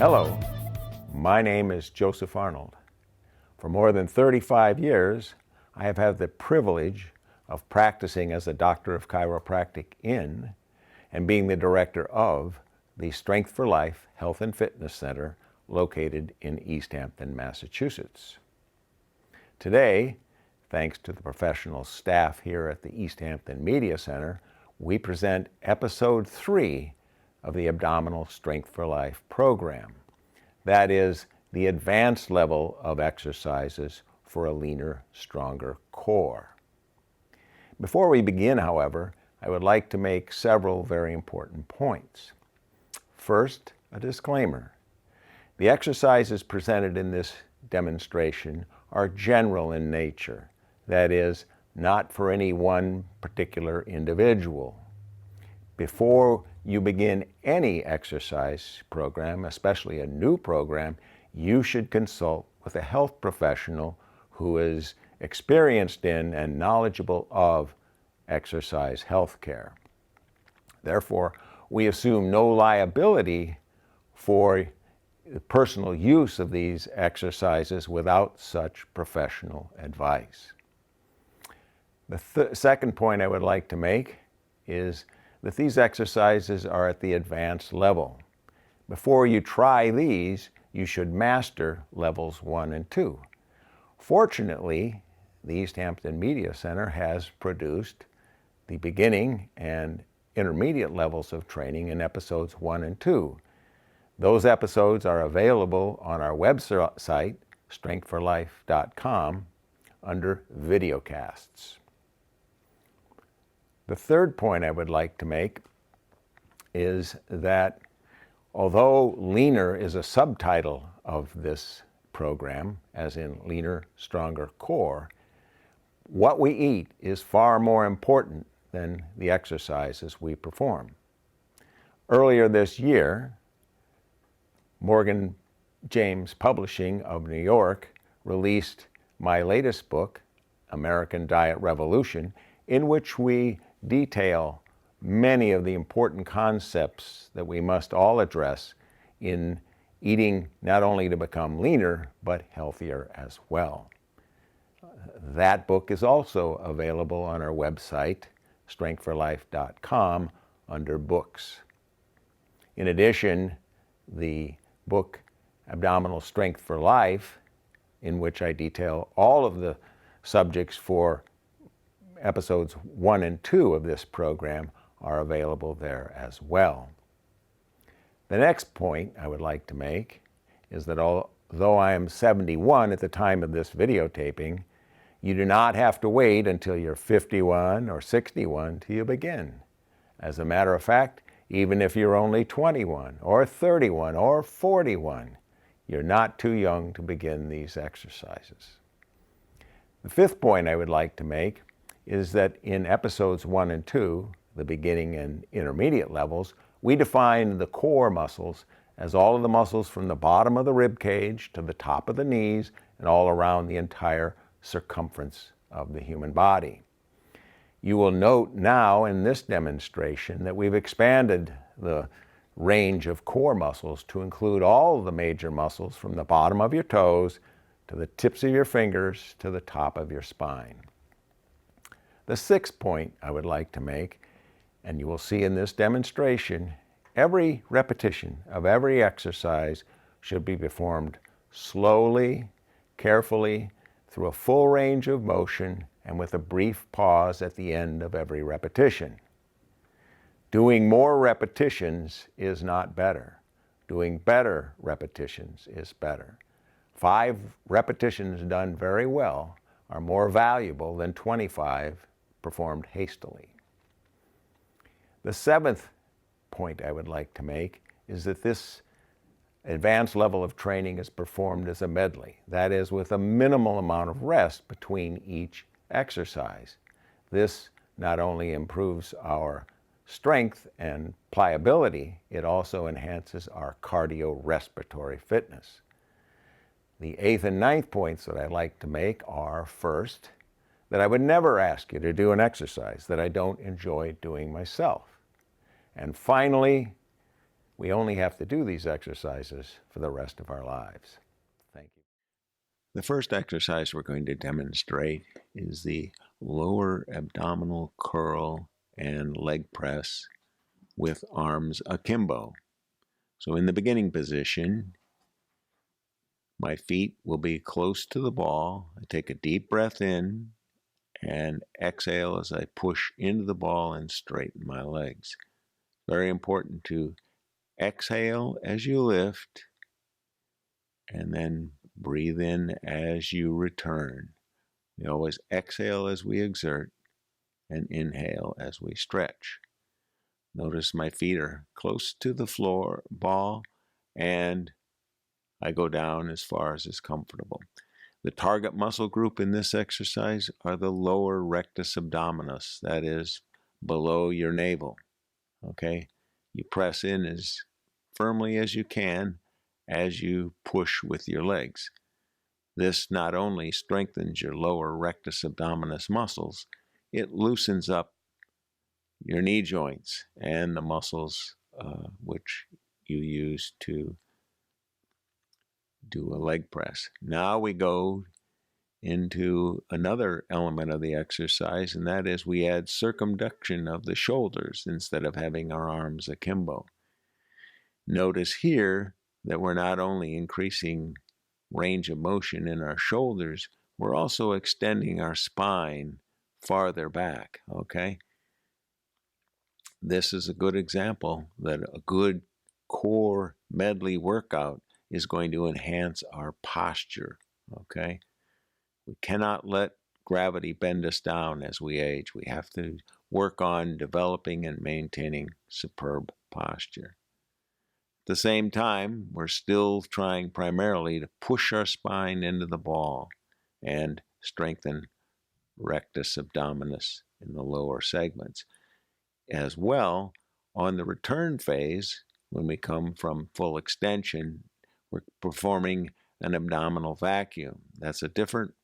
Hello, my name is Josef Arnould. For more than 35 years, I have had the privilege of practicing as a doctor of chiropractic in and being the director of the Strength for Life Health and Fitness Center located in Easthampton, Massachusetts. Today, thanks to the professional staff here at the Easthampton Media Center, we present episode 3 of the Abdominal Strength for Life program. That is the advanced level of exercises for a leaner, stronger core. Before we begin, however, I would like to make several very important points. First, a disclaimer. The exercises presented in this demonstration are general in nature, that is, not for any one particular individual. Before you begin any exercise program, especially a new program, you should consult with a health professional who is experienced in and knowledgeable of exercise health care. Therefore, we assume no liability for the personal use of these exercises without such professional advice. The second point I would like to make is that these exercises are at the advanced level. Before you try these, you should master levels 1 and 2. Fortunately, the Easthampton Media Center has produced the beginning and intermediate levels of training in episodes 1 and 2. Those episodes are available on our website, strengthforlife.com, under videocasts. The third point I would like to make is that although leaner is a subtitle of this program, as in leaner, stronger core, what we eat is far more important than the exercises we perform. Earlier this year, Morgan James Publishing of New York released my latest book, American Diet Revolution, in which we detail many of the important concepts that we must all address in eating not only to become leaner, but healthier as well. That book is also available on our website, strengthforlife.com, under books. In addition, the book Abdominal Strength for Life, in which I detail all of the subjects for episodes 1 and 2 of this program, are available there as well. The next point I would like to make is that although I am 71 at the time of this videotaping, you do not have to wait until you're 51 or 61 till you begin. As a matter of fact, even if you're only 21 or 31 or 41, you're not too young to begin these exercises. The fifth point I would like to make is that in episodes 1 and 2, the beginning and intermediate levels, we define the core muscles as all of the muscles from the bottom of the rib cage to the top of the knees and all around the entire circumference of the human body. You will note now in this demonstration that we've expanded the range of core muscles to include all of the major muscles from the bottom of your toes to the tips of your fingers to the top of your spine. The sixth point I would like to make, and you will see in this demonstration, every repetition of every exercise should be performed slowly, carefully, through a full range of motion and with a brief pause at the end of every repetition. Doing more repetitions is not better. Doing better repetitions is better. 5 repetitions done very well are more valuable than 25 performed hastily. The seventh point I would like to make is that this advanced level of training is performed as a medley, that is, with a minimal amount of rest between each exercise. This not only improves our strength and pliability, it also enhances our cardiorespiratory fitness. The 8th and 9th points that I'd like to make are, first, that I would never ask you to do an exercise that I don't enjoy doing myself. And finally, we only have to do these exercises for the rest of our lives. Thank you. The first exercise we're going to demonstrate is the lower abdominal curl and leg press with arms akimbo. So in the beginning position, my feet will be close to the ball. I take a deep breath in and exhale as I push into the ball and straighten my legs. Very important to exhale as you lift and then breathe in as you return. We always exhale as we exert and inhale as we stretch. Notice my feet are close to the floor ball and I go down as far as is comfortable. The target muscle group in this exercise are the lower rectus abdominis, that is below your navel. Okay? You press in as firmly as you can as you push with your legs. This not only strengthens your lower rectus abdominis muscles, it loosens up your knee joints and the muscles which you use to do a leg press. Now we go into another element of the exercise, and that is we add circumduction of the shoulders instead of having our arms akimbo. Notice here that we're not only increasing range of motion in our shoulders, we're also extending our spine farther back, okay? This is a good example that a good core medley workout is going to enhance our posture, okay? We cannot let gravity bend us down as we age. We have to work on developing and maintaining superb posture. At the same time, we're still trying primarily to push our spine into the ball and strengthen rectus abdominis in the lower segments. As well, on the return phase, when we come from full extension, we're performing an abdominal vacuum. That's a different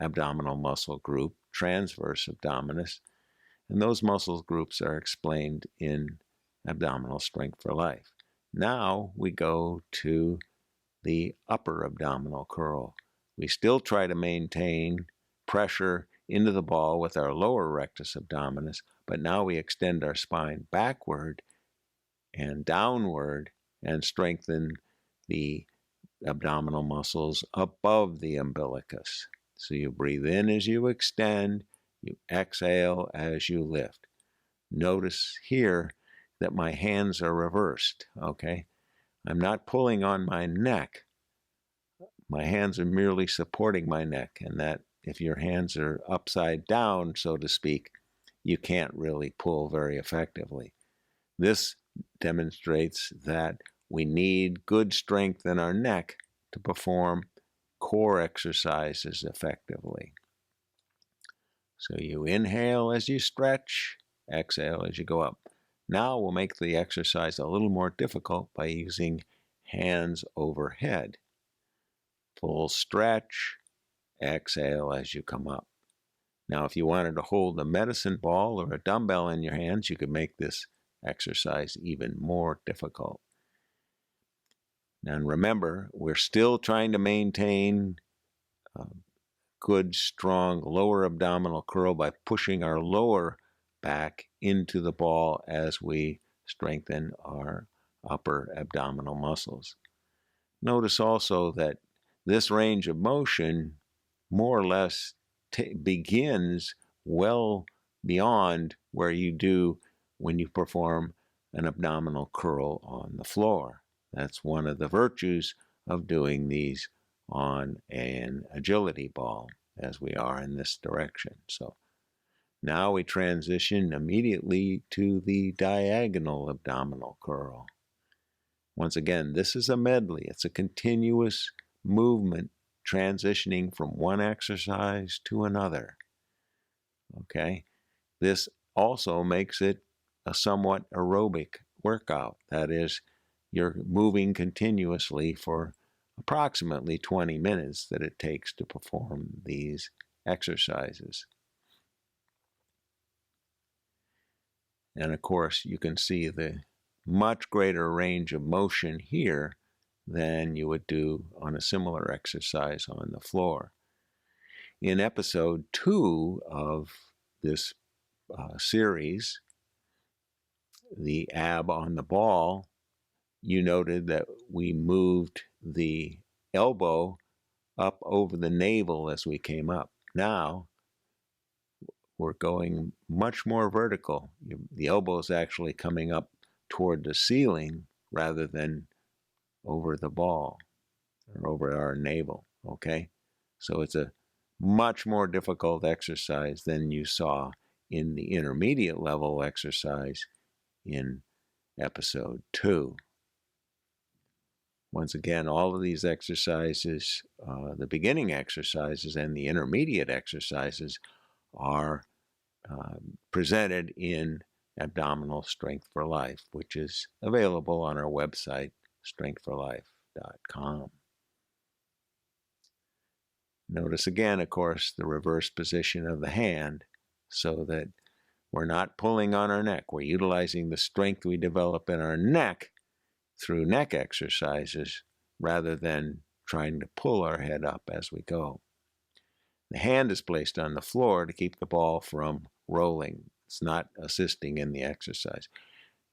abdominal muscle group, transverse abdominis, and those muscle groups are explained in Abdominal Strength for Life. Now we go to the upper abdominal curl. We still try to maintain pressure into the ball with our lower rectus abdominis, but now we extend our spine backward and downward and strengthen the abdominal muscles above the umbilicus. So you breathe in as you extend, you exhale as you lift. Notice here that my hands are reversed, okay? I'm not pulling on my neck. My hands are merely supporting my neck, and that if your hands are upside down, so to speak, you can't really pull very effectively. This demonstrates that we need good strength in our neck to perform core exercises effectively. So you inhale as you stretch, exhale as you go up. Now we'll make the exercise a little more difficult by using hands overhead. Full stretch, exhale as you come up. Now if you wanted to hold a medicine ball or a dumbbell in your hands, you could make this exercise even more difficult. And remember, we're still trying to maintain good, strong lower abdominal curl by pushing our lower back into the ball as we strengthen our upper abdominal muscles. Notice also that this range of motion more or less begins well beyond where you do when you perform an abdominal curl on the floor. That's one of the virtues of doing these on an agility ball, as we are in this direction. So now we transition immediately to the diagonal abdominal curl. Once again, this is a medley. It's a continuous movement transitioning from one exercise to another. Okay? This also makes it a somewhat aerobic workout. That is, you're moving continuously for approximately 20 minutes that it takes to perform these exercises. And of course, you can see the much greater range of motion here than you would do on a similar exercise on the floor. In episode 2 of this series, the ab on the ball, you noted that we moved the elbow up over the navel as we came up. Now we're going much more vertical. The elbow is actually coming up toward the ceiling rather than over the ball or over our navel, okay? So it's a much more difficult exercise than you saw in the intermediate level exercise in episode 2. Once again, all of these exercises, the beginning exercises and the intermediate exercises, are presented in Abdominal Strength for Life, which is available on our website, strengthforlife.com. Notice again, of course, the reverse position of the hand so that we're not pulling on our neck. We're utilizing the strength we develop in our neck through neck exercises rather than trying to pull our head up as we go. The hand is placed on the floor to keep the ball from rolling. It's not assisting in the exercise.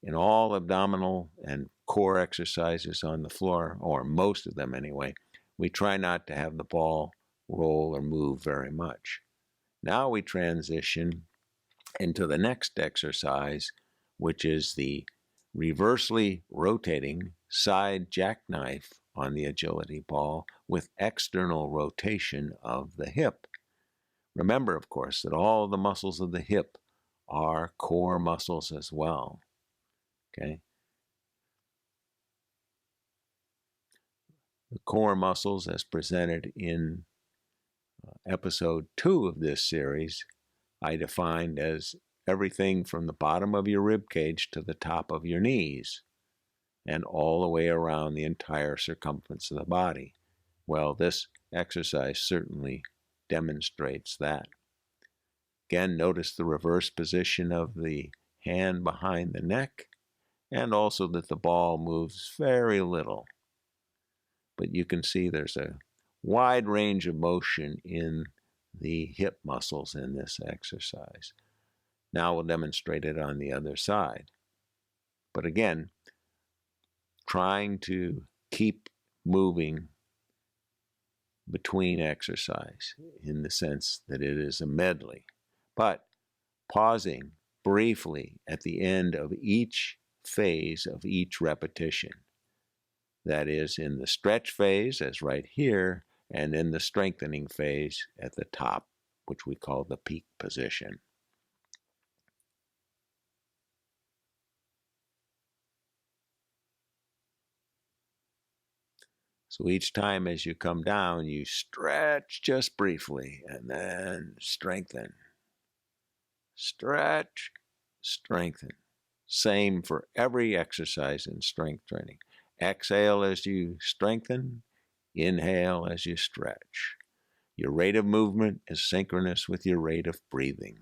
In all abdominal and core exercises on the floor, or most of them anyway, we try not to have the ball roll or move very much. Now we transition into the next exercise, which is the reversely rotating side jackknife on the agility ball with external rotation of the hip. Remember, of course, that all the muscles of the hip are core muscles as well. Okay? The core muscles, as presented in episode 2 of this series, I defined as everything from the bottom of your rib cage to the top of your knees and all the way around the entire circumference of the body. Well, this exercise certainly demonstrates that. Again, notice the reverse position of the hand behind the neck, and also that the ball moves very little. But you can see there's a wide range of motion in the hip muscles in this exercise. Now we'll demonstrate it on the other side. But again, trying to keep moving between exercise in the sense that it is a medley, but pausing briefly at the end of each phase of each repetition. That is, in the stretch phase, as right here, and in the strengthening phase at the top, which we call the peak position. So each time as you come down, you stretch just briefly and then strengthen. Stretch, strengthen. Same for every exercise in strength training. Exhale as you strengthen, inhale as you stretch. Your rate of movement is synchronous with your rate of breathing.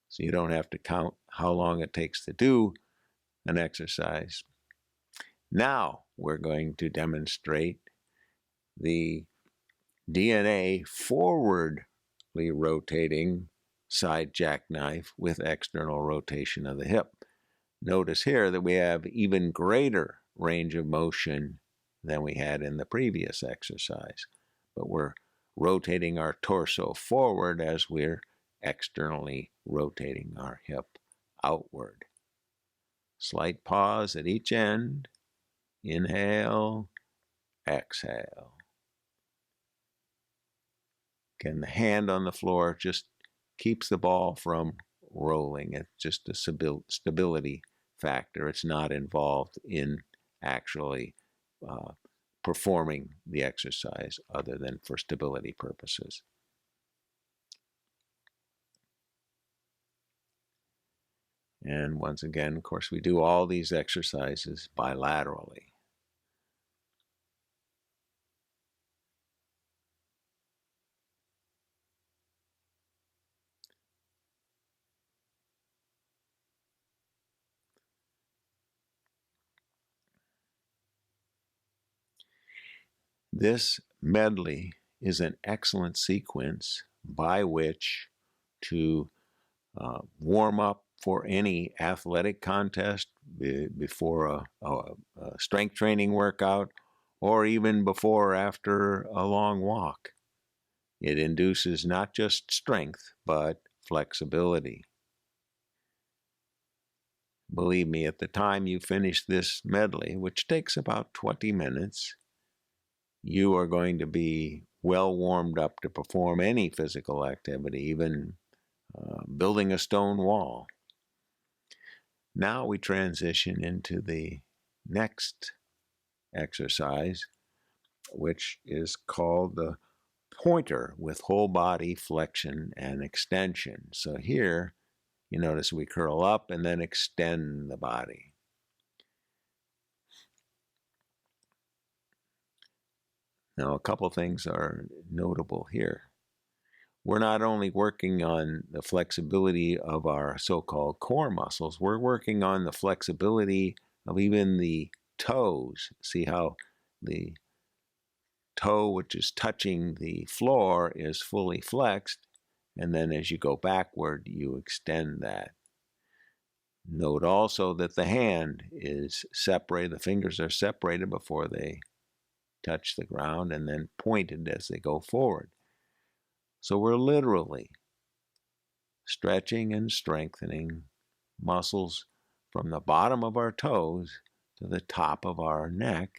So you don't have to count how long it takes to do an exercise. Now we're going to demonstrate the DNA forwardly rotating side jackknife with external rotation of the hip. Notice here that we have even greater range of motion than we had in the previous exercise, but we're rotating our torso forward as we're externally rotating our hip outward. Slight pause at each end. Inhale, exhale. Again, the hand on the floor just keeps the ball from rolling. It's just a stability factor. It's not involved in actually performing the exercise other than for stability purposes. And once again, of course, we do all these exercises bilaterally. This medley is an excellent sequence by which to warm up for any athletic contest before a strength training workout, or even before or after a long walk. It induces not just strength, but flexibility. Believe me, at the time you finish this medley, which takes about 20 minutes, you are going to be well warmed up to perform any physical activity, even building a stone wall. Now we transition into the next exercise, which is called the pointer with whole body flexion and extension. So here, you notice we curl up and then extend the body. Now, a couple things are notable here. We're not only working on the flexibility of our so-called core muscles, we're working on the flexibility of even the toes. See how the toe, which is touching the floor, is fully flexed, and then as you go backward, you extend that. Note also that the hand is separated, the fingers are separated before they touch the ground, and then pointed as they go forward. So we're literally stretching and strengthening muscles from the bottom of our toes to the top of our neck,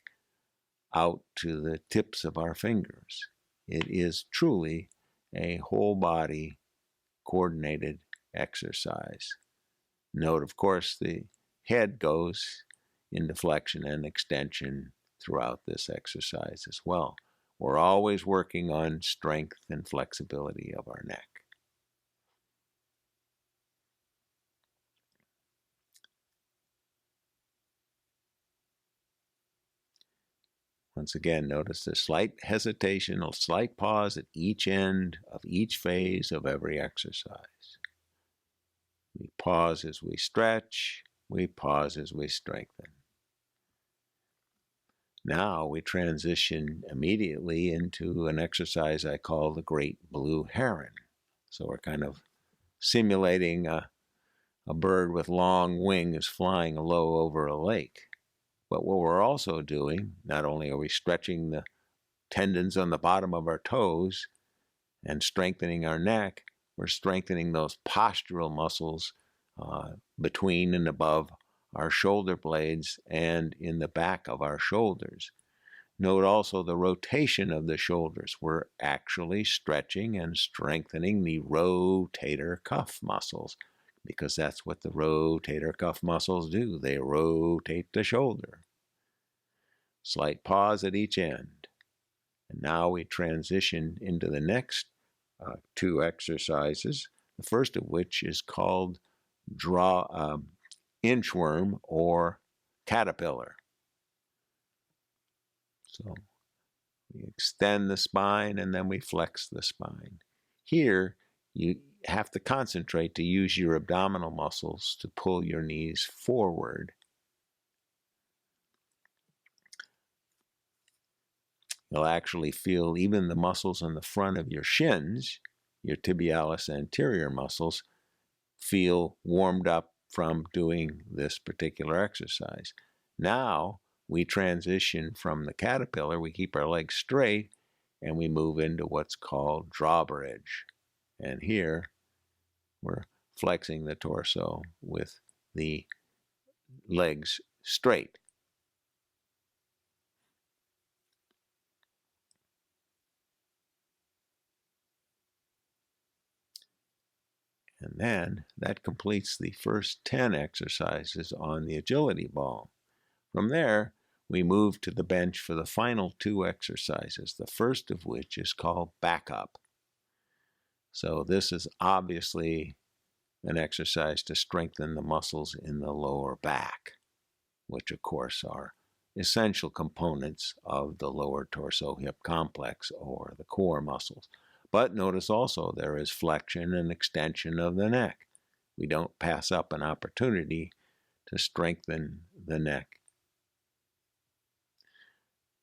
out to the tips of our fingers. It is truly a whole body coordinated exercise. Note, of course, the head goes into flexion and extension throughout this exercise as well. We're always working on strength and flexibility of our neck. Once again, notice a slight hesitation, a slight pause at each end of each phase of every exercise. We pause as we stretch, we pause as we strengthen. Now we transition immediately into an exercise I call the Great Blue Heron. So we're kind of simulating a bird with long wings flying low over a lake. But what we're also doing, not only are we stretching the tendons on the bottom of our toes and strengthening our neck, we're strengthening those postural muscles between and above our shoulder blades and in the back of our shoulders. Note also the rotation of the shoulders. We're actually stretching and strengthening the rotator cuff muscles, because that's what the rotator cuff muscles do. They rotate the shoulder. Slight pause at each end. And now we transition into the next two exercises, the first of which is called inchworm or caterpillar. So we extend the spine and then we flex the spine. Here, you have to concentrate to use your abdominal muscles to pull your knees forward. You'll actually feel even the muscles in the front of your shins, your tibialis anterior muscles, feel warmed up from doing this particular exercise. Now we transition from the caterpillar, we keep our legs straight, and we move into what's called drawbridge. And here we're flexing the torso with the legs straight. And then that completes the first 10 exercises on the agility ball. From there, we move to the bench for the final two exercises, the first of which is called backup. So this is obviously an exercise to strengthen the muscles in the lower back, which of course are essential components of the lower torso-hip complex or the core muscles. But notice also there is flexion and extension of the neck. We don't pass up an opportunity to strengthen the neck.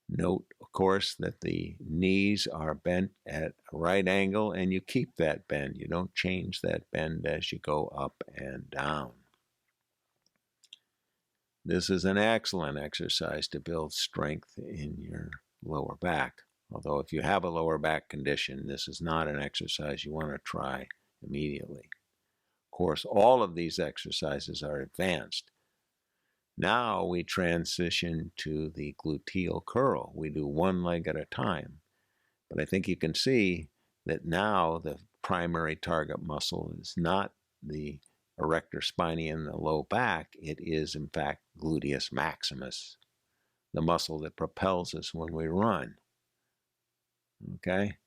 Note, of course, that the knees are bent at a right angle, and you keep that bend. You don't change that bend as you go up and down. This is an excellent exercise to build strength in your lower back. Although if you have a lower back condition, this is not an exercise you want to try immediately. Of course, all of these exercises are advanced. Now we transition to the gluteal curl. We do one leg at a time. But I think you can see that now the primary target muscle is not the erector spinae in the low back. It is, in fact, gluteus maximus, the muscle that propels us when we run. Okay?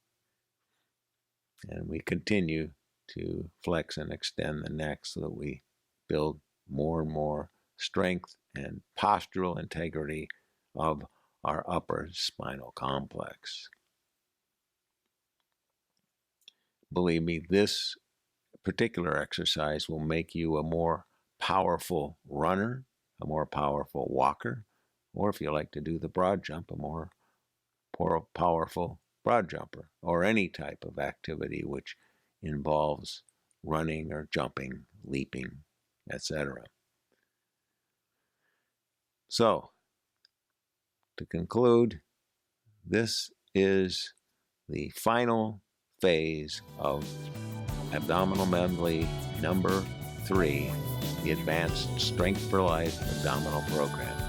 And we continue to flex and extend the neck so that we build more and more strength and postural integrity of our upper spinal complex. Believe me, this particular exercise will make you a more powerful runner, a more powerful walker, or if you like to do the broad jump, a more powerful broad jumper, or any type of activity which involves running or jumping, leaping, etc. So, to conclude, this is the final phase of Abdominal Medley number 3, the Advanced Strength for Life Abdominal Program.